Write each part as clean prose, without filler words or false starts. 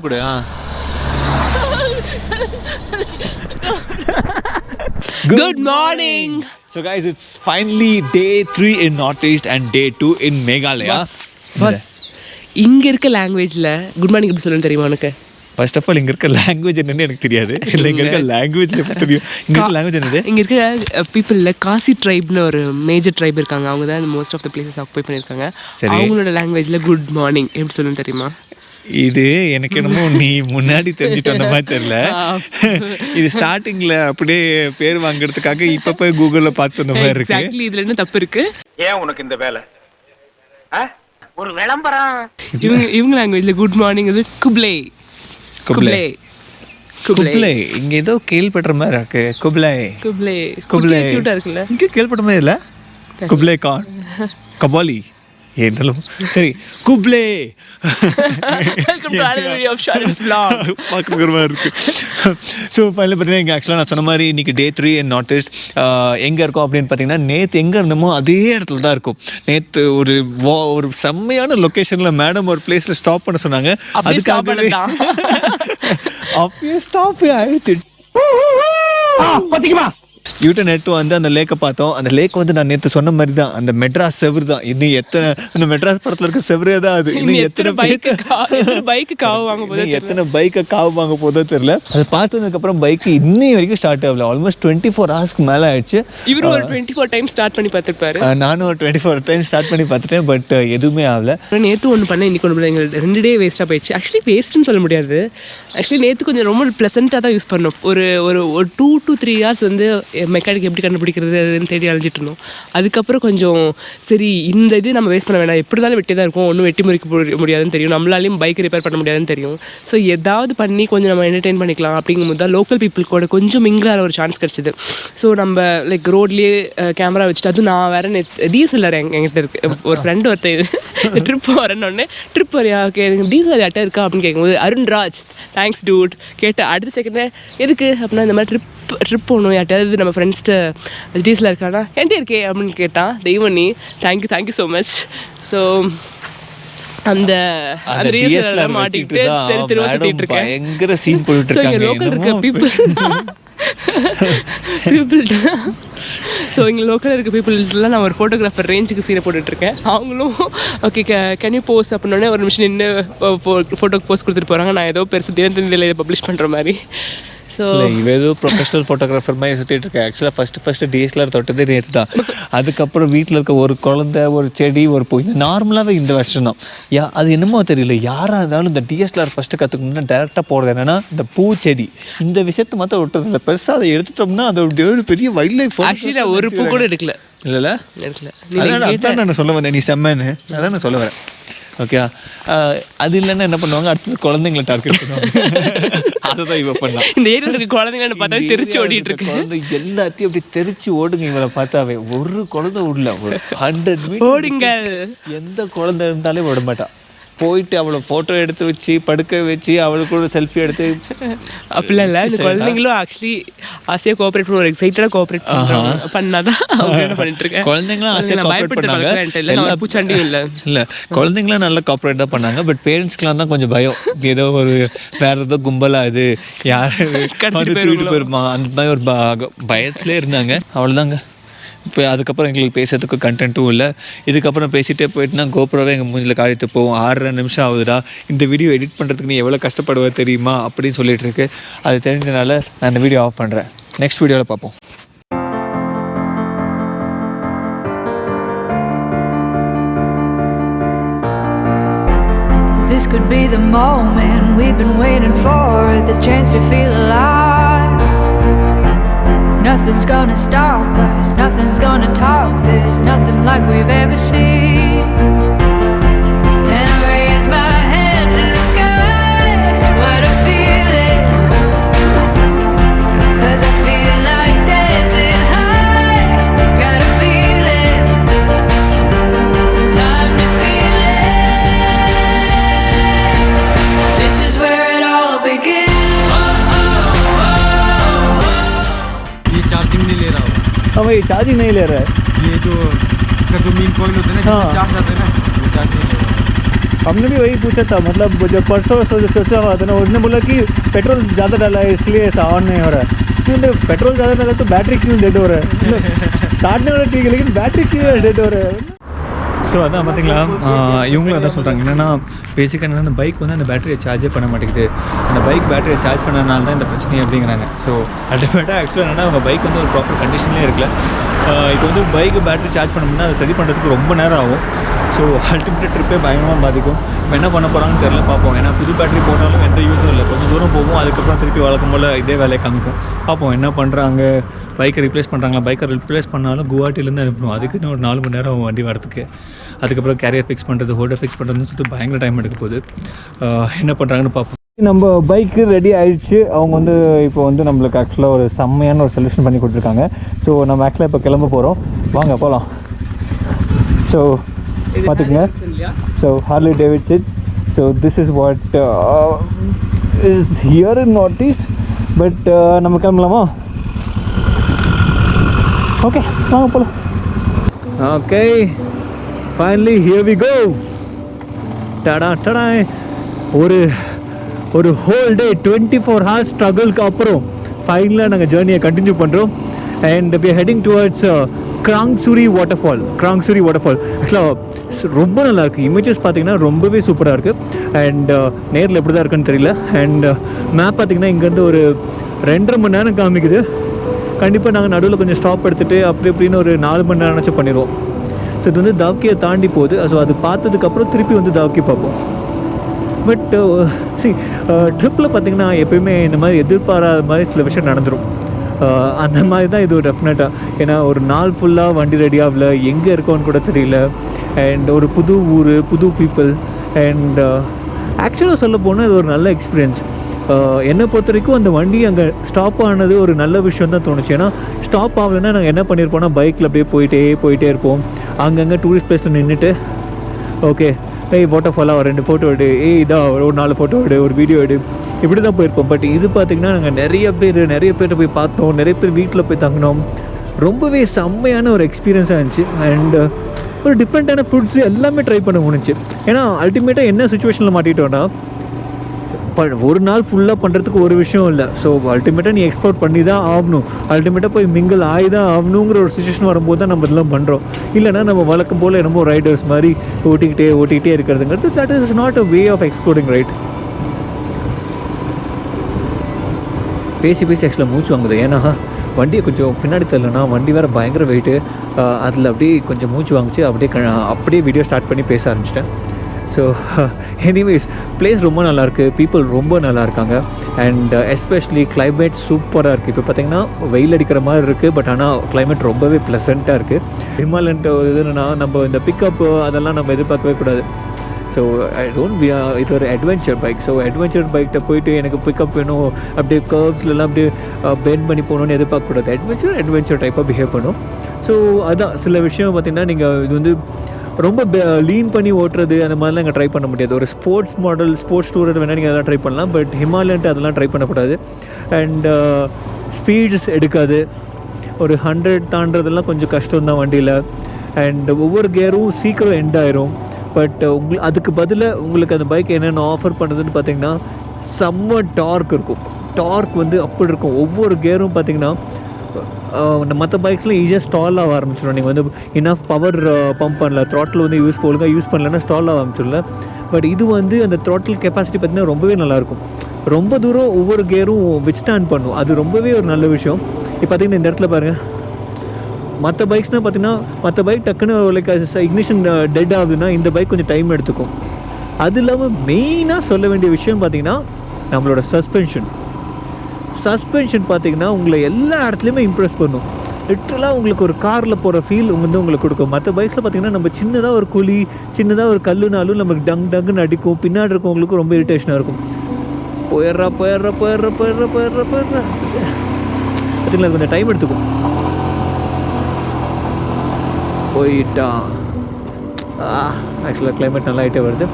கூட Good morning. So guys, it's finally day 3 in Northeast and day 2 in Meghalaya. Bus இங்க இருக்க லாங்குவேஜ்ல good morning எப்படி சொல்லணும் தெரியுமா உனக்கு? ஃபர்ஸ்ட் ஆஃப் ஆல் இங்க இருக்க லாங்குவேஜ் என்னன்னு எனக்கு தெரியாது. இல்ல இங்க இருக்க லாங்குவேஜ்ல எப்படி தெரியும்? இங்க இருக்க லாங்குவேஜ் என்னது? இங்க இருக்க பீப்புள்ல காசி ட்ரைப்னு ஒரு மேஜர் ட்ரைப் இருக்காங்க. அவங்க தான் most of the places occupy பண்ணிருக்காங்க. அவங்களோட லாங்குவேஜ்ல குட் மார்னிங் எப்படி சொல்லணும் தெரியுமா? இது எனக்கு என்னமோ நீ முன்னாடி தெரிஞ்சுட்டு வந்த மாதிரி தெரியல. இது ஸ்டார்டிங்ல அப்படியே பேர் வாங்குறதுக்காக இப்ப போய் கூகுள்ல பார்த்து வந்த மாதிரி இருக்கு. எக்ஸாக்ட்லி இதுல என்ன தப்பு இருக்கு? ஏன் உனக்கு இந்த வேலை? ஒரு விளம்பரம். இவங்க லாங்குவேஜ்ல குட் மார்னிங் இது குப்லே. குப்லே குப்லே இங்க ஏதோ கேள்விப்படுற மாதிரி இருக்கு. குப்லே குப்லே குப்லே கியூட்டா இருக்குல்ல? இங்க கேள்விப்பட்ட மாதிரி இல்ல. குப்லே கான் கபாலி ஏன்னாலும் சரி குப்லே பார்க்குற மாதிரி இருக்கு. ஸோ ஃபைனலி பார்த்தீங்கன்னா இங்கே ஆக்சுவலாக நான் சொன்ன மாதிரி இன்றைக்கி டே 3 இன் நார்த் ஈஸ்ட் எங்கே இருக்கோம் அப்படின்னு பார்த்தீங்கன்னா நேற்று எங்கே இருந்தோமோ அதே இடத்துல தான் இருக்கும். நேற்று ஒரு செம்மையான லொக்கேஷனில் மேடம் ஒரு பிளேஸில் ஸ்டாப் பண்ண சொன்னாங்க. அதுக்காகவே அப்பயே ஸ்டாப் ஆயிடுச்சு. பார்த்தீங்களா யூட்டன் எடுத்து வந்து அந்த லேக்கை பார்த்தோம். அந்த லேக் வந்து நான் நேற்று சொன்ன மாதிரி தான் அந்த மெட்ராஸ் செவரு தான். இன்னும் எத்தனை அந்த மெட்ராஸ் படத்தில் இருக்க செவரே தான் அது. இன்னும் எத்தனை பைக்கை காவு வாங்க போதோ தெரியல. அதை பார்த்து வந்ததுக்கப்புறம் பைக் இன்னும் வரைக்கும் ஸ்டார்ட் ஆகல. ஆல்மோஸ்ட் 24 ஹவர்ஸ்க்கு மேலே ஆயிடுச்சு. இவரு ஒரு 24 டைம் ஸ்டார்ட் பண்ணி பார்த்துருப்பாரு. நானும் ஒரு 24 டைம் ஸ்டார்ட் பண்ணி பார்த்துட்டேன். பட் எதுவுமே ஆகல. நேற்று ஒன்று பண்ணேன், இன்னைக்கு ஒன்று பண்ணேன். எங்களுக்கு 2 டே வேஸ்ட்டாக போயிடுச்சு. ஆக்சுவலி வேஸ்ட்டுன்னு சொல்ல முடியாது. ஆக்சுவலி நேற்று கொஞ்சம் ரொம்ப ப்ளசண்ட்டாக தான் யூஸ் பண்ணோம். ஒரு 2 to 3 ஹவர்ஸ் வந்து மெக்கானிக் எப்படி கண்டுபிடிக்கிறது அதுன்னு தேடி அழைஞ்சிட்டு இருந்தோம். அதுக்கப்புறம் கொஞ்சம் சரி இந்த இது நம்ம வேஸ்ட் பண்ண வேணாம், எப்படி இருந்தாலும் வெட்டி தான் இருக்கும், ஒன்றும் வெட்டி முறிக்க முடியாதுன்னு தெரியும், நம்மளாலையும் பைக் ரிப்பேர் பண்ண முடியாதுன்னு தெரியும். ஸோ ஏதாவது பண்ணி கொஞ்சம் நம்ம என்டர்டெயின் பண்ணிக்கலாம் அப்படிங்கும்போது தான் லோக்கல் பீப்புள் கூட கொஞ்சம் மிங்கிளாக ஒரு சான்ஸ் கிடச்சிது. ஸோ நம்ம லைக் ரோட்லேயே கேமரா வச்சுட்டு, அதுவும் நான் வேறு டிஎஸ்எல்ஆர் என்கிட்ட இருக்குது. ஒரு ஃப்ரெண்டு ஒருத்தர் ட்ரிப் வரேன்னொடனே ட்ரிப் வரையா ஓகே எனக்கு டிஎஸ்எல்ஆர் யார்ட்ட இருக்கா அப்படின்னு கேட்கும்போது அருண்ராஜ் தேங்க்ஸ் டூட் கேட்ட அடுத்த செகண்ட் எதுக்கு அப்படின்னா இந்த மாதிரி ட்ரிப் போகணும் யார்ட்டாவது நம்ம ஃப்ரெண்ட்ஸ்ட்டு டிஎஸ்எல்ஆர் இருக்கானா என்கிட்ட இருக்கே அப்படின்னு கேட்டான். தெய்வனி தேங்க்யூ ஸோ மச். ஸோ அந்த டிஎஸ்எல்ஆர் மாட்டிக்கிட்டு தெரு சுற்றிட்டு இருக்கேன். பயங்கர சீன் போட்டுட்டு இருக்காங்க லோக்கல் இருக்க பீப்புள். ஸோ இங்கே லோக்கலில் இருக்க பீப்புள்லாம் நான் ஒரு ஃபோட்டோகிராஃபர் ரேஞ்சுக்கு சீனை போட்டுட்ருக்கேன். அவங்களும் ஓகே கேன் யூ போஸ்ட் அப்படின்னோடனே ஒரு நிமிஷம் நின்று ஃபோட்டோக்கு போஸ்ட் கொடுத்துட்டு போகிறாங்க. நான் ஏதோ பெருசு தினத்தந்தியில் இதை பப்ளிஷ் பண்ணுற மாதிரி. ஸோ இவ ஏதோ ப்ரொஃபஷனல் ஃபோட்டோகிராஃபர் மாதிரி சுற்றிட்டு இருக்கேன். ஆக்சுவலாக ஃபஸ்ட்டு டிஎஸ்எல்ஆர் தொட்டதே நேற்று தான். அதுக்கப்புறம் வீட்டில் இருக்க ஒரு குழந்தை ஒரு செடி ஒரு பூ நார்மலாகவே இந்த வருஷம் தான். அது என்னமோ தெரியல, யாராக இருந்தாலும் இந்த டிஎஸ்எல்ஆர் ஃபஸ்ட்டு கற்றுக்கணும்னா டேரெக்டாக போகிறது என்னென்னா இந்த பூச்செடி இந்த விஷயத்தை மாற்ற விட்டுறதில்ல. பெருசாக அதை எடுத்துட்டோம்னா அது ஒரு பெரிய வைல்ட் லைஃப். ஆக்சுவலி ஒரு பூ கூட எடுக்கல. இல்லைல்ல அதான் நான் சொல்ல வந்தேன், நீ செம்மன்னு அதான் நான் சொல்ல வரேன். ஓகே அது இல்லைன்னா என்ன பண்ணுவாங்க, அடுத்தது குழந்தைங்களை டார்கெட் பண்ணுவாங்க. அதுதான் இவ பண்ணலாம். இந்த ஏரியாவில் இருக்க குழந்தைங்க பார்த்தா தெரிச்சு ஓடிட்டு இருக்கு. குழந்தை எல்லாத்தையும் அப்படி தெரிச்சு ஓடுங்க. இவளை பார்த்தாவே ஒரு குழந்தை விடல, ஒரு 100 ஓடுங்க. எந்த குழந்தை இருந்தாலே விட மாட்டா. போயிட்டு அவளை ஃபோட்டோ எடுத்து வச்சு படுக்க வச்சு அவளுக்கு கூட செல்ஃபி எடுத்து அப்படிலாம் இல்லை. இந்த குழந்தைங்களும் ஆக்சுவலி ஆசையாக கோஆப்ரேட் பண்ண ஒரு எக்ஸைட்டடாக கோஆப்ரேட் பண்ணாதான் அவங்க பண்ணிட்டு இருக்கேன். குழந்தைங்களும் ஆசையாக கோஆப்ரேட் பண்ணாங்க. பூச்சாண்டியும் இல்லை இல்லை குழந்தைங்களும் நல்லா கோஆப்ரேட் தான் பண்ணாங்க. பட் பேரண்ட்ஸ்க்குலாம் தான் கொஞ்சம் பயம். ஏதோ ஒரு வேற ஏதோ கும்பலாக இது யாரும் தூக்கிட்டு போயிருமா அந்த மாதிரி ஒரு பயத்திலே இருந்தாங்க. அவ்வளோதாங்க. இப்போ அதுக்கப்புறம் எங்களுக்கு பேசுறதுக்கு கண்டென்ட்டும் இல்லை. இதுக்கப்புறம் பேசிகிட்டே போயிட்டுனா கோப்ரோவே எங்கள் மூஞ்சில் காரியத்து போவோம். 6.5 நிமிஷம் ஆகுதுடா, இந்த வீடியோ எடிட் பண்ணுறதுக்கு நீ எவ்வளோ கஷ்டப்படுவ தெரியுமா அப்படின்னு சொல்லிட்டு இருக்கு. அது தெரிஞ்சதுனால நான் இந்த வீடியோ ஆஃப் பண்ணுறேன். நெக்ஸ்ட் வீடியோவில் பார்ப்போம். This could be the moment we've been waiting for, the chance to feel alive. Nothing's gonna stop us, nothing's gonna top this, nothing like we've ever seen. And I raise my hands to the sky, what a feeling, 'cause I feel like dancing high, got a feeling, time to feel it, this is where it all begins. Charging नहीं ले रहा हो। हाँ भाई charging नहीं ले रहा है। ये जो इसका जो मेन कॉइल होता है ना, चार्ज आता है ना, वो चार्ज नहीं ले रहा है। हमने भी वही पूछा था, मतलब जब परसों सोचा हुआ था ना, उसने बोला कि पेट्रोल ज़्यादा डाला है इसलिए ऐसा ऑन नहीं हो रहा है। नहीं, पेट्रोल ज़्यादा डाला तो बैटरी क्यों डेड हो रहा है? स्टार्ट नहीं हो रहा ठीक है, लेकिन बैटरी क्यों डेड हो रहा है? ஸோ அதான் பார்த்தீங்களா, இவங்களும் அதான் சொல்கிறாங்க. என்னென்னா பேசிக்காக என்னென்னா அந்த பைக் வந்து அந்த பேட்டரியை சார்ஜே பண்ண மாட்டேங்குது, அந்த பைக் பேட்டரியை சார்ஜ் பண்ணனால தான் இந்த பிரச்சனை அப்படிங்கிறாங்க. ஸோ அல்டிமேட்டாக ஆக்சுவலாக என்னென்னா அவங்க பைக் வந்து ஒரு ப்ராப்பர் கண்டிஷன்லேயே இருக்கல. இப்போ வந்து பைக்கு பேட்டரி சார்ஜ் பண்ணோம்னா அதை சரி பண்ணுறதுக்கு ரொம்ப நேரம் ஆகும். ஸோ அல்டிமேட் ட்ரிப்பே பயங்கரமாக பாதிக்கும். இப்போ என்ன பண்ண போகிறாங்கன்னு தெரியல, பார்ப்போம். ஏன்னா புது பேட்டரி போட்டாலும் எந்த யூஸும் இல்லை, கொஞ்சம் தூரம் போகும், அதுக்கப்புறம் திருப்பி வழக்கம் போல் இதே வேலையை காமிக்கும். பார்ப்போம் என்ன பண்ணுறாங்க. பைக்கை ரிப்ளேஸ் பண்ணுறாங்களா? பைக்கை ரிப்ளேஸ் பண்ணாலும் குவாஹாட்டிலேருந்து அனுப்பணும், அதுக்கு இன்னும் ஒரு 4 மணி நேரம் வண்டி வரதுக்கு. அதுக்கப்புறம் கேரியர் ஃபிக்ஸ் பண்ணுறது, ஹோல்டர் ஃபிக்ஸ் பண்ணுறதுன்னு சொல்லிட்டு பயங்கர டைம் எடுக்க போகுது. என்ன பண்ணுறாங்கன்னு பார்ப்போம். நம்ம பைக்கு ரெடி ஆகிடுச்சு. அவங்க வந்து இப்போ வந்து நம்மளுக்கு ஆக்சுவலாக ஒரு செம்மையான ஒரு சொல்யூஷன் பண்ணி கொடுத்துருக்காங்க. ஸோ நம்ம ஆக்சுவலாக இப்போ கிளம்ப போகிறோம், வாங்க போகலாம். ஸோ பார்த்துக்குங்க. So Harley Davidson. So this is what is here in north east. But நம்ம கிளம்பலாமா? ஓகே வாங்க போகலாம். Okay finally here we go. டடா டடா. ஒரு ஹோல் டே 24 hours ஸ்ட்ரகிள்க்கு அப்புறம் ஃபைனலாக நாங்கள் ஜேர்னியை கண்டினியூ பண்ணுறோம். And we are heading towards Krangsuri waterfall. ஆக்சுவலாக ரொம்ப நல்லாயிருக்கு. இமேஜஸ் பார்த்தீங்கன்னா ரொம்பவே சூப்பராக இருக்குது. அண்ட் நேரில் எப்படி தான் இருக்குன்னு தெரியல. அண்ட் மேப் பார்த்திங்கன்னா இங்கேருந்து ஒரு 2.5 மணி நேரம் காமிக்குது. கண்டிப்பாக நாங்கள் நடுவில் கொஞ்சம் ஸ்டாப் எடுத்துகிட்டு அப்படி இப்படின்னு ஒரு 4 மணி நேரம் பண்ணிடுவோம். ஸோ இது வந்து தாவ்கியை தாண்டி போகுது. ஸோ அது பார்த்ததுக்கப்புறம் திருப்பி வந்து தாவ்கி பார்ப்போம். பட் ட்ரிப்பில் பார்த்திங்கன்னா எப்போயுமே இந்த மாதிரி எதிர்பாராத மாதிரி சில விஷயம் நடந்துடும். அந்த மாதிரி தான் இது டெஃபினட்டாக. ஏன்னா ஒரு நாள் ஃபுல்லாக வண்டி ரெடி ஆகல, எங்கே இருக்கோன்னு கூட தெரியல. அண்ட் ஒரு புது ஊர், புது பீப்புள். அண்ட் ஆக்சுவலாக சொல்ல போனால் இது ஒரு நல்ல எக்ஸ்பீரியன்ஸ். என்னை பொறுத்த வரைக்கும் அந்த வண்டி அங்கே ஸ்டாப் ஆனது ஒரு நல்ல விஷயம் தான் தோணுச்சு. ஏன்னா ஸ்டாப் ஆகலைன்னா நாங்கள் என்ன பண்ணியிருப்போம்னா பைக்கில் அப்படியே போயிட்டே இருப்போம். அங்கங்கே டூரிஸ்ட் பிளேஸில் நின்றுட்டு ஓகே வாட்டர் ஃபாலாக 2 ஃபோட்டோ எடு, இதாக ஒரு 4 ஃபோட்டோ எடு, ஒரு வீடியோ எடு, இப்படி தான் போயிருப்போம். பட் இது பார்த்திங்கன்னா நாங்கள் நிறைய பேர்கிட்ட போய் பார்த்தோம், நிறைய பேர் வீட்டில் போய் தங்கினோம். ரொம்பவே செம்மையான ஒரு எக்ஸ்பீரியன்ஸாக இருந்துச்சு. அண்ட் ஒரு டிஃப்ரெண்ட்டான ஃபுட்ஸ் எல்லாமே ட்ரை பண்ண முடிஞ்சிச்சு. ஏன்னா அல்டிமேட்டாக என்ன சுச்சுவேஷனில் மாட்டிட்டோன்னா ஒரு நாள் ஃபுல்லாக பண்ணுறதுக்கு ஒரு விஷயம் இல்லை. ஸோ அல்டிமேட்டாக நீ எக்ஸ்ப்ளோர் பண்ணி தான் ஆகணும், அல்டிமேட்டாக போய் மிங்கிள் ஆகி தான் ஆகணுங்கிற ஒரு சுச்சுவேஷன் வரும்போது தான் நம்ம இதெல்லாம் பண்ணுறோம். இல்லைனா நம்ம வழக்கம் போல் என்னமோ ரைடர்ஸ் மாதிரி ஓட்டிக்கிட்டே இருக்கிறதுங்கிறது that is not a way of exploring, right? பேசி ஆக்சுவலாக மூச்சு வாங்குது. ஏன்னா வண்டியை கொஞ்சம் பின்னாடி தரலன்னா வண்டி வேறு பயங்கர வெயிட்டு. அதில் அப்படியே கொஞ்சம் மூச்சு வாங்கிச்சு. அப்படியே வீடியோ ஸ்டார்ட் பண்ணி பேச ஆரம்பிச்சிட்டேன். ஸோ எனிவேஸ் பிளேஸ் ரொம்ப நல்லாயிருக்கு, பீப்புள் ரொம்ப நல்லா இருக்காங்க. அண்ட் எஸ்பெஷலி கிளைமேட் சூப்பராக இருக்குது. இப்போ பார்த்திங்கன்னா வெயில் அடிக்கிற மாதிரி இருக்குது, பட் ஆனால் கிளைமேட் ரொம்பவே ப்ளசண்ட்டாக இருக்குது. ஹிமாலயன் இதுன்னா நம்ம இந்த பிக்கப்பு அதெல்லாம் நம்ம எதிர்பார்க்கவே கூடாது. ஸோ இது ஒரு அட்வென்ச்சர் பைக். ஸோ அட்வென்ச்சர் பைக்கிட்ட போயிட்டு எனக்கு பிக்கப் வேணும், அப்படியே கர்வ்ஸ்லாம் அப்படியே பெண்ட் பண்ணி போகணுன்னு எதிர்பார்க்கக்கூடாது. அட்வென்ச்சர் டைப்பாக பிஹேவ் பண்ணும். ஸோ அதான் சில விஷயம் பார்த்திங்கன்னா நீங்கள் இது வந்து ரொம்ப லீன் பண்ணி ஓட்டுறது அந்த மாதிரிலாம் இங்கே ட்ரை பண்ண முடியாது. ஒரு ஸ்போர்ட்ஸ் டூரர் வேணால் நீங்கள் அதெல்லாம் ட்ரை பண்ணலாம். பட் ஹிமாலயன்ட்டு அதெல்லாம் ட்ரை பண்ணக்கூடாது. அண்ட் ஸ்பீட்ஸ் எடுக்காது. ஒரு 100 தாண்டதெல்லாம் கொஞ்சம் கஷ்டம் தான் வண்டியில். அண்ட் ஒவ்வொரு கியரும் சீக்கிரம் எண்ட் ஆயிரும். பட் அதுக்கு பதிலாக உங்களுக்கு அந்த பைக் என்னென்ன ஆஃபர் பண்ணுறதுன்னு பார்த்தீங்கன்னா செம்ம டார்க் இருக்கும். டார்க் வந்து அப்படி இருக்கும். ஒவ்வொரு கியரும் பார்த்திங்கன்னா மற்ற பைக்ஸ்லாம் ஈஸியாக ஸ்டால் ஆக ஆரம்பிச்சிடும். நீங்கள் வந்து இனஃப் பவர் பம்ப் பண்ணல, த்ராட்டில் வந்து யூஸ் பண்ணலன்னா ஸ்டால் ஆக ஆரம்பிச்சிடல. பட் இது வந்து அந்த த்ராட்டில் கெப்பாசிட்டி பார்த்திங்கன்னா ரொம்பவே நல்லாயிருக்கும். ரொம்ப தூரம் ஒவ்வொரு கியரும் வித்ஸ்டாண்ட் பண்ணும். அது ரொம்பவே ஒரு நல்ல விஷயம். இப்போ பார்த்திங்கன்னா இந்த இடத்துல பாருங்கள், மற்ற பைக்ஸ்னால் பார்த்திங்கன்னா மற்ற பைக் டக்குன்னு லைக் இக்னிஷன் டெட் ஆகுதுன்னா இந்த பைக் கொஞ்சம் டைம் எடுத்துக்கும். அது இல்லாமல் மெயினாக சொல்ல வேண்டிய விஷயம் பார்த்திங்கன்னா நம்மளோட சஸ்பென்ஷன் பார்த்திங்கன்னா உங்களை எல்லா இடத்துலையுமே இம்ப்ரெஸ் பண்ணும். லிட்டரலாக உங்களுக்கு ஒரு காரில் போகிற ஃபீல் உங்களுக்கு கொடுக்கும். மற்ற பைக்ஸில் பார்த்திங்கன்னா நம்ம சின்னதாக ஒரு குழி, சின்னதாக ஒரு கல்லுனாலும் நமக்கு டங்குன்னு அடிக்கும். பின்னாடி இருக்கவங்களுக்கு ரொம்ப இரிட்டேஷனாக இருக்கும். போயிடுறா பார்த்திங்களா, கொஞ்சம் டைம் எடுத்துக்கும். போயிட்டான். ஆக்சுவலாக கிளைமேட் நல்லா ஆகிட்டே வருது.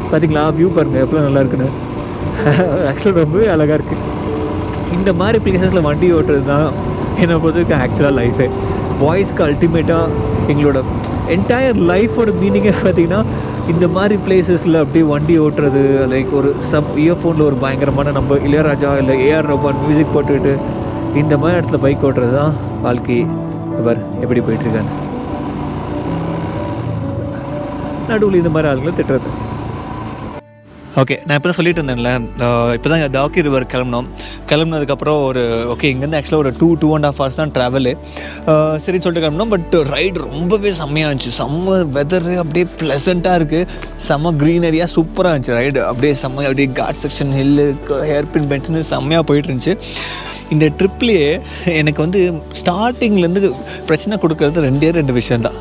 பார்த்திங்களா வியூ பாருங்கள் எவ்வளோ நல்லா இருக்குன்னு. ஆக்சுவலாக ரொம்பவே அழகாக இருக்குது. இந்த மாதிரி பிளேசஸில் வண்டி ஓட்டுறது தான் என்னை பொறுத்தவரைக்கும் ஆக்சுவலாக லைஃபே. பாய்ஸ்க்கு அல்டிமேட்டாக எங்களோட என்டையர் லைஃபோட மீனிங்கே பார்த்திங்கன்னா இந்த மாதிரி பிளேசஸில் அப்படியே வண்டி ஓட்டுறது, லைக் ஒரு இயர்ஃபோனில் ஒரு பயங்கரமான நம்ம இளையராஜா இல்லை ஏஆர் ரஹ்மான் மியூசிக் போட்டுக்கிட்டு இந்த மாதிரி இடத்துல பைக் ஓட்டுறது தான் வாழ்க்கை. பார் எப்படி போயிட்டுருக்காங்க. நடுவில் இந்த மாதிரி ஆளுங்களை திட்டுறது. ஓகே, நான் இப்போ தான் சொல்லிட்டு இருந்தேன்ல, இப்போ தான் டாக்கி ரிவர் கிளம்புனதுக்கப்புறம் ஒரு ஓகே இங்கேருந்து ஆக்சுவலாக ஒரு 2.5 hours தான் ட்ராவலு. சரின்னு சொல்லிட்டு கிளம்பினோம். பட் ரைடு ரொம்பவே செம்மையாக இருந்துச்சு. செம்ம வெதரு, அப்படியே ப்ளசண்ட்டாக இருக்குது, செம்ம க்ரீனரியாக சூப்பராக இருந்துச்சு ரைடு. அப்படியே செம்ம அப்படியே காட் செக்ஷன், ஹில்லு, ஹேர்பின் பென்ஸ்னு செம்மையாக போயிட்டு இருந்துச்சு. இந்த ட்ரிப்லேயே எனக்கு வந்து ஸ்டார்டிங்லேருந்து பிரச்சனை கொடுக்கறது 2 விஷயந்தான்.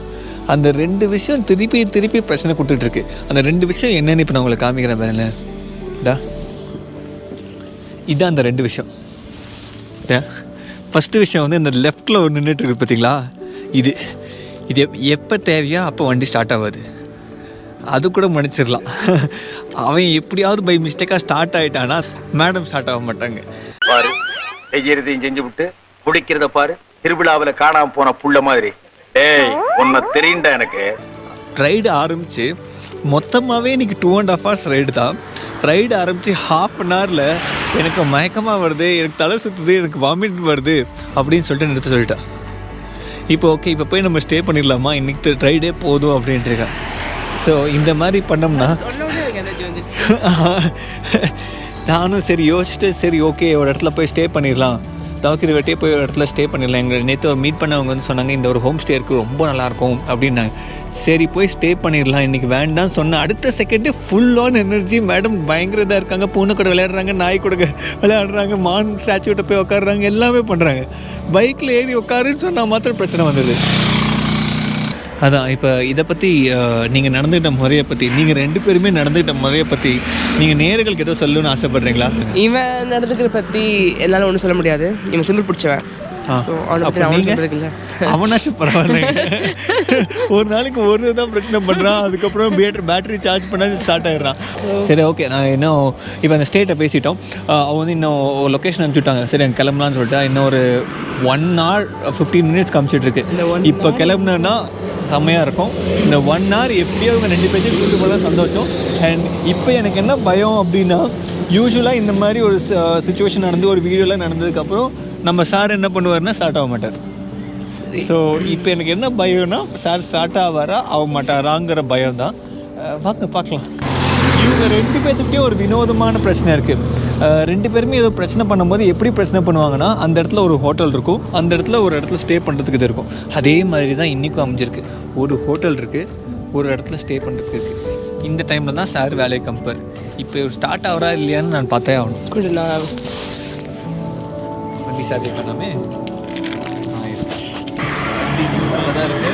அந்த 2 விஷயம் திருப்பி பிரச்சனை கொடுத்துட்ருக்கு. அந்த 2 விஷயம் என்னென்னு இப்போ நான் உங்களுக்கு காமிக்கிறேன் பாருங்களேன். இதான் அந்த 2 விஷயம். ஃபஸ்ட்டு விஷயம் வந்து இந்த லெஃப்டில் ஒரு நின்றுட்டுருக்கு பார்த்தீங்களா, இது எப்போ தேவையோ அப்போ வண்டி ஸ்டார்ட் ஆகாது. அது கூட மன்னிச்சிடலாம். அவன் எப்படியாவது பை மிஸ்டேக்காக ஸ்டார்ட் ஆகிட்டானா மேடம் ஸ்டார்ட் ஆக மாட்டாங்க. பாரு, செய்யறதையும் செஞ்சு விட்டு குடிக்கிறத பாரு, திருவிழாவில் காணாமல் போன புள்ள மாதிரி. ஏய், உன்னை தெரியுண்டா எனக்கு. ரைடு ஆரம்பித்து மொத்தமாகவே இன்றைக்கி 2.5 hours ரைடு தான். ரைடு ஆரம்பித்து 1/2 an hourல எனக்கு மயக்கமாக வருது, எனக்கு தலை சுற்றுது, எனக்கு வாமிட் வருது அப்படின்னு சொல்லிட்டு நிறுத்த சொல்லிட்டேன். இப்போ ஓகே, இப்போ போய் நம்ம ஸ்டே பண்ணிடலாமா, இன்றைக்கி ரைடே போதும் அப்படின்ட்டுருக்கேன். ஸோ இந்த மாதிரி பண்ணோம்னா நானும் சரி யோசிச்சுட்டு சரி ஓகே ஒரு இடத்துல போய் ஸ்டே பண்ணிடலாம், டாக்கி ரிவர்ட்டே போய் ஒரு இடத்துல ஸ்டே பண்ணிடலாம். எங்களை நேற்று மீட் பண்ணவங்க வந்து சொன்னாங்க இந்த ஒரு ஹோம் ஸ்டே இருக்குது, ரொம்ப நல்லாயிருக்கும் அப்படின்னாங்க. சரி போய் ஸ்டே பண்ணிடலாம், இன்றைக்கி வேண்டாம் சொன்ன அடுத்த செகண்டே ஃபுல் ஆன் எனர்ஜி. மேடம் பயங்கர இதாக இருக்காங்க, பூனை கூட விளையாடுறாங்க, நாய் கூட விளையாடுறாங்க, மான் ஸ்டாச்சுக்கிட்ட போய் உட்காடுறாங்க, எல்லாமே பண்ணுறாங்க. பைக்கில் ஏறி உட்காருன்னு சொன்னால் மாத்திரம் பிரச்சனை வந்தது. அதான் இப்போ இதை பற்றி நீங்கள் நடந்துக்கிட்ட முறையை பற்றி, நீங்கள் 2 பேருமே நடந்துக்கிட்ட முறையை பற்றி நீங்கள் நேயர்களுக்கு ஏதோ சொல்லணும்னு ஆசைப்பட்றீங்களா? இவன் நடந்துக்கிற பற்றி என்னால் ஒன்றும் சொல்ல முடியாது. இவன் திமிர் பிடிச்சவன். அவனாச்சும் பரவாயில்ல. ஒரு நாளைக்கு ஒரு தான் பிரச்சனை பண்ணுறான், அதுக்கப்புறம் பேட்டரி சார்ஜ் பண்ண ஸ்டார்ட் ஆகிடுறான். சரி ஓகே, நான் இன்னும் இப்போ அந்த ஸ்டேட்டை பேசிட்டோம். அவங்க வந்து இன்னும் லொக்கேஷன் அனுப்பிச்சுட்டாங்க. சரி அங்கே கிளம்பலான்னு சொல்லிட்டு இன்னும் ஒரு 1 hour 15 minutes காமிச்சிட்ருக்கு. இப்போ கிளம்புனா செம்மையாக இருக்கும். இந்த 1 hour எப்படியோ இவங்க 2 பேரும் கூட்டு போனால் சந்தோஷம். அண்ட் இப்போ எனக்கு என்ன பயம் அப்படின்னா, யூஸ்வலாக இந்த மாதிரி ஒரு சுச்சுவேஷன் நடந்து ஒரு வீடியோலாம் நடந்ததுக்கப்புறம் நம்ம சார் என்ன பண்ணுவார்னா ஸ்டார்ட் ஆக மாட்டார். ஸோ இப்போ எனக்கு என்ன பயம்னா, சார் ஸ்டார்ட் ஆக மாட்டாராங்கிற பயம் தான். பார்க்கலாம். இவங்க 2 பேர்த்துக்கிட்டே ஒரு வினோதமான பிரச்சனை இருக்குது. 2 பேருமே ஏதோ பிரச்சனை பண்ணும்போது எப்படி பிரச்சனை பண்ணுவாங்கன்னா, அந்த இடத்துல ஒரு ஹோட்டல் இருக்கும், அந்த இடத்துல ஒரு இடத்துல ஸ்டே பண்ணுறதுக்கு இது இருக்கும். அதே மாதிரி தான் இன்றைக்கும் அமைஞ்சிருக்கு. ஒரு ஹோட்டல் இருக்குது, ஒரு இடத்துல ஸ்டே பண்ணுறதுக்கு இருக்குது. இந்த டைமில் தான் சார் வேலையை கம்பேர். இப்போ ஒரு ஸ்டார்ட் ஆகிறா இல்லையான்னு நான் பார்த்தே ஆகணும். வண்டி சார்ஜ் பண்ணாமே வண்டி நல்லா தான் இருக்குது.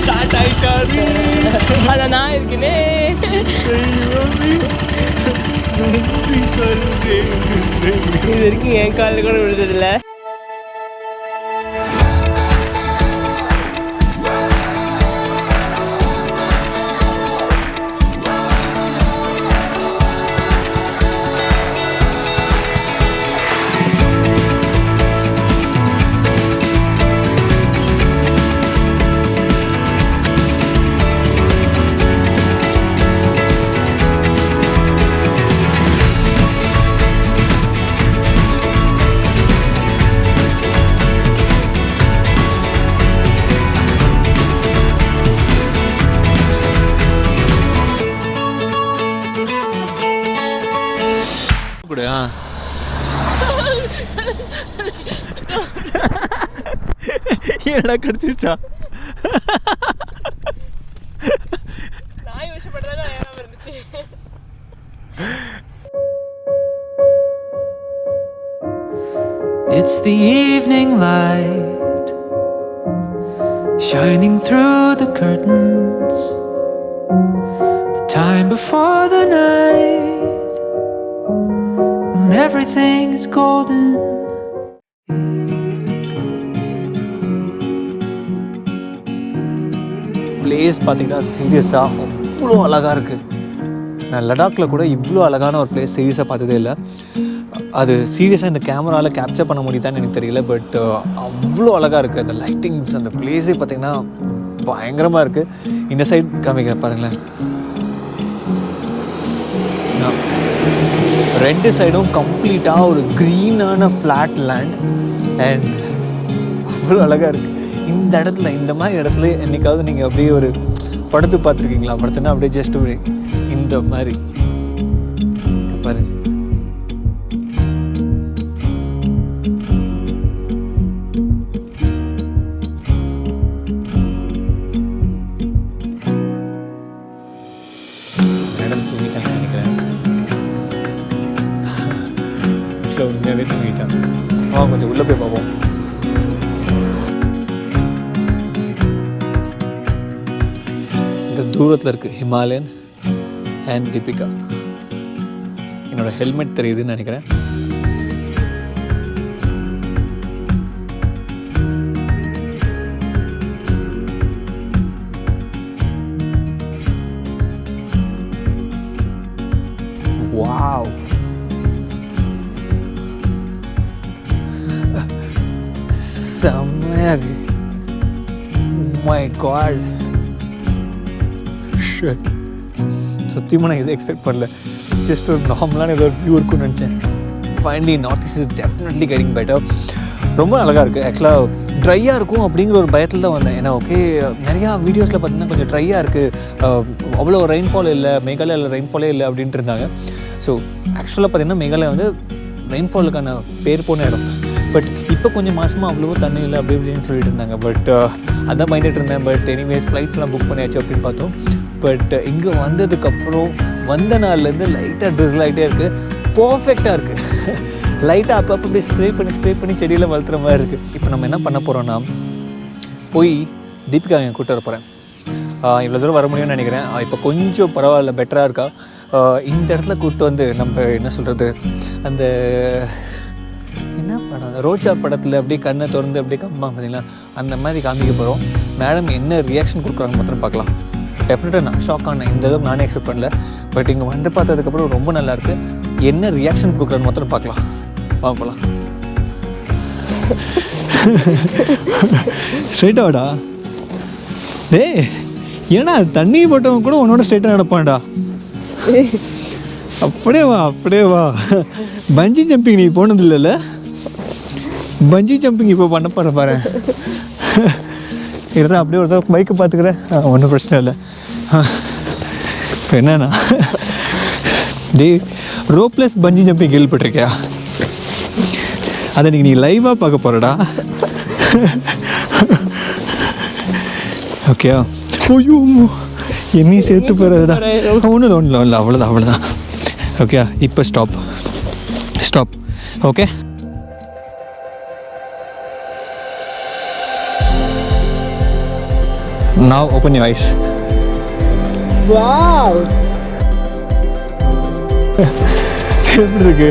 ஸ்டார்ட் ஆயிட்டாரு. அதான் நான் இருக்கேனே. இது வரைக்கும் என் காலில் கூட விழுந்ததில்லை. என்னடா கடிச்சிருச்சா? நாய் விஷயப்பட்டதால இருந்துச்சு. It's the evening light shining through the curtains, the time before the night when everything is golden. Place பார்த்தீங்கன்னா சீரியஸாக அவ்வளோ அழகாக இருக்குது. நான் லடாக்கில் கூட இவ்வளோ அழகான ஒரு பிளேஸ் சீரியஸாக பார்த்ததே இல்லை. அது சீரியஸாக இந்த கேமராவில் கேப்சர் பண்ண முடியுதான்னு எனக்கு தெரியல. பட் அவ்வளோ அழகாக இருக்குது அந்த லைட்டிங்ஸ், அந்த பிளேஸே பார்த்திங்கன்னா பயங்கரமாக இருக்குது. இந்த சைட் காமிக்க பாருங்களேன், ரெண்டு சைடும் கம்ப்ளீட்டாக ஒரு க்ரீனான ஃப்ளாட் லேண்ட் அண்ட் அவ்வளோ அழகாக இருக்குது. இந்த இடத்துல, இந்த மாதிரி இடத்துல என்றைக்காவது நீங்கள் அப்படியே ஒரு படுத்து பார்த்துருக்கீங்களா? படுத்துனா அப்படியே ஜஸ்ட் இந்த மாதிரி பாருங்க. மேடம் தூங்கிட்டாங்க நினைக்கிறேன். உண்மையாகவே தூங்கிட்டாங்க. கொஞ்சம் உள்ளே போய் பார்ப்போம். இந்த தூரத்தில் இருக்குது ஹிமாலயன் அண்ட் தீபிகா. என்னோட ஹெல்மெட் தெரியுதுன்னு நினைக்கிறேன். வாவ், செம்மையா இருக்கு. மை காட், சத்தியமாக நான் இதை எக்ஸ்பெக்ட் பண்ணல. ஜஸ்ட் ஒரு நார்மலான ஏதோ ஒரு வியூ இருக்குன்னு நினச்சேன். Finally north east is definitely getting better. ரொம்ப அழகாக இருக்குது. ஆக்சுவலாக ட்ரையாக இருக்கும் அப்படிங்கிற ஒரு பயத்தில் தான் வந்தேன். ஏன்னா ஓகே, நிறையா வீடியோஸில் பார்த்தீங்கன்னா கொஞ்சம் ட்ரையாக இருக்குது, அவ்வளோ ரெயின்ஃபால் இல்லை, மேகாலயாவில் ரெயின்ஃபாலே இல்லை அப்படின்ட்டு இருந்தாங்க. ஸோ ஆக்சுவலாக பார்த்திங்கன்னா மேகாலயா வந்து ரெயின்ஃபாலுக்கான பேர் போன இடம். பட் இப்போ கொஞ்சம் மாதமாக அவ்வளோ தண்ணி இல்லை அப்படி இப்படின்னு சொல்லிட்டு இருந்தாங்க. பட் அதான் பயந்துட்டு இருந்தேன். பட் எனிவேஸ் ஃப்ளைட்ஸ்லாம் புக் பண்ணியாச்சு அப்படின்னு பார்த்தோம். பட் இங்கே வந்ததுக்கப்புறம் வந்த நாள்லேருந்து லைட்டாக ட்ரிஸ்ல் ஆகிட்டே இருக்குது. பர்ஃபெக்டாக இருக்குது. லைட்டாக அப்பப்போ அப்படியே ஸ்ப்ரே பண்ணி செடியில் வளர்த்துற மாதிரி இருக்குது. இப்போ நம்ம என்ன பண்ண போகிறோன்னா, போய் தீபிகா என் கூட்ட வர போகிறேன். இவ்வளோ தூரம் வர முடியும்னு நினைக்கிறேன். இப்போ கொஞ்சம் பரவாயில்ல, பெட்டராக இருக்கா. இந்த இடத்துல கூப்பிட்டு வந்து நம்ம என்ன சொல்கிறது, அந்த என்ன படம், ரோஜா படத்தில் அப்படியே கண்ணை திறந்து அப்படியே காமிப்பாங்க பார்த்தீங்களா, அந்த மாதிரி காமிக்க போகிறோம். மேடம் என்ன ரியாக்ஷன் கொடுக்குறாங்க மாத்திரம் பார்க்கலாம். டெஃபினட்டாக நான் ஷாக் ஆனேன். இந்த அளவுக்கு நானே எக்ஸ்பெக்ட் பண்ணல. பட் இங்கே வந்து பார்த்ததுக்கப்புறம் ரொம்ப நல்லாயிருக்கு. என்ன ரியாக்ஷன் கொடுக்குறான்னு மாத்திரம் பார்க்கலாம். பார்க்கலாம். ஸ்ட்ரைட்டாடா டேய், ஏன்னா தண்ணி போட்டவங்க கூட உன்னோட ஸ்ட்ரைட்டாக நடப்பான்டா. அப்படியே வா. பஞ்சி ஜம்பிங் நீ போனது இல்லைல்ல? பஞ்சி ஜம்பிங் இப்போ பண்ண போகிற பாரு. இருடா, அப்படியே ஒரு தடவை பைக்கை பார்த்துக்கிறேன். ஒன்றும் பிரச்சனை இல்லை. இப்போ என்னன்னா, ரோப்லெஸ் பஞ்சி ஜம்பிங் கேள்விப்பட்டிருக்கியா? அதை நீ லைவாக பார்க்க போகிறடா. ஓகே, ஐயோ என்னையும் சேர்த்து போகிறதுடா. ஒன்றும் இல்லை, அவ்வளோதான். ஓகே, இப்போ stop. Okay, now open your eyes. Wow. எப்படி இருக்கு?